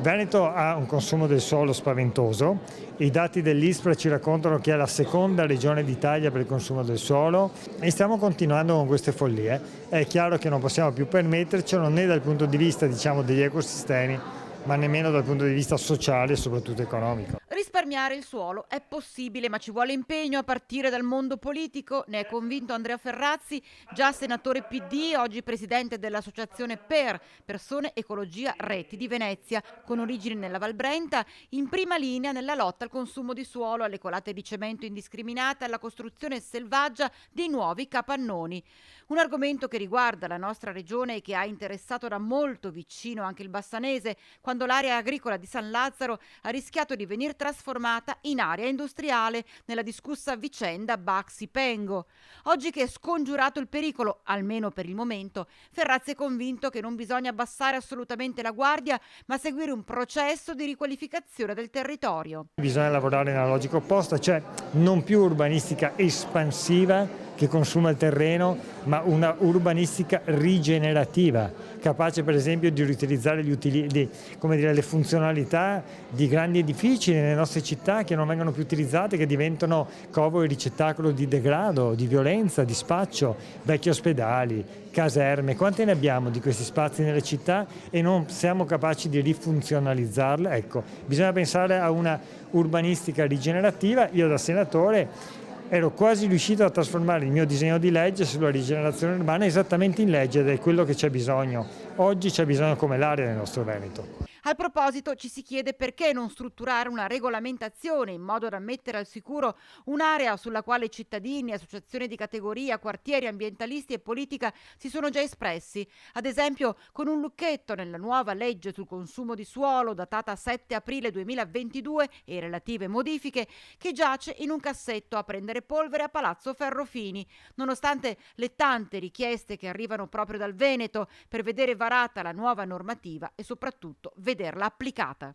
Veneto ha un consumo del suolo spaventoso, i dati dell'ISPRA ci raccontano che è la seconda regione d'Italia per il consumo del suolo e stiamo continuando con queste follie. È chiaro che non possiamo più permettercelo né dal punto di vista degli ecosistemi, ma nemmeno dal punto di vista sociale e soprattutto economico. Risparmiare il suolo è possibile, ma ci vuole impegno a partire dal mondo politico, ne è convinto Andrea Ferrazzi, già senatore PD, oggi presidente dell'associazione PER, Persone Ecologia Reti di Venezia, con origini nella Val Brenta, in prima linea nella lotta al consumo di suolo, alle colate di cemento indiscriminate, alla costruzione selvaggia di nuovi capannoni. Un argomento che riguarda la nostra regione e che ha interessato da molto vicino anche il Bassanese, quando l'area agricola di San Lazzaro ha rischiato di venire trasformata in area industriale nella discussa vicenda Baxi-Pengo. Oggi che è scongiurato il pericolo, almeno per il momento, Ferrazzi è convinto che non bisogna abbassare assolutamente la guardia, ma seguire un processo di riqualificazione del territorio. Bisogna lavorare nella logica opposta, cioè non più urbanistica espansiva che consuma il terreno, ma una urbanistica rigenerativa, capace per esempio di riutilizzare le funzionalità di grandi edifici nelle nostre città che non vengono più utilizzate, che diventano covo e ricettacolo di degrado, di violenza, di spaccio, vecchi ospedali, caserme. Quante ne abbiamo di questi spazi nelle città e non siamo capaci di rifunzionalizzarle? Ecco, bisogna pensare a una urbanistica rigenerativa. Io da senatore ero quasi riuscito a trasformare il mio disegno di legge sulla rigenerazione urbana esattamente in legge ed è quello che c'è bisogno. Oggi c'è bisogno come l'aria nel nostro Veneto. A proposito, ci si chiede perché non strutturare una regolamentazione in modo da mettere al sicuro un'area sulla quale cittadini, associazioni di categoria, quartieri, ambientalisti e politica si sono già espressi, ad esempio con un lucchetto nella nuova legge sul consumo di suolo datata 7 aprile 2022 e relative modifiche che giace in un cassetto a prendere polvere a Palazzo Ferrofini, nonostante le tante richieste che arrivano proprio dal Veneto per vedere varata la nuova normativa e soprattutto vederla applicata.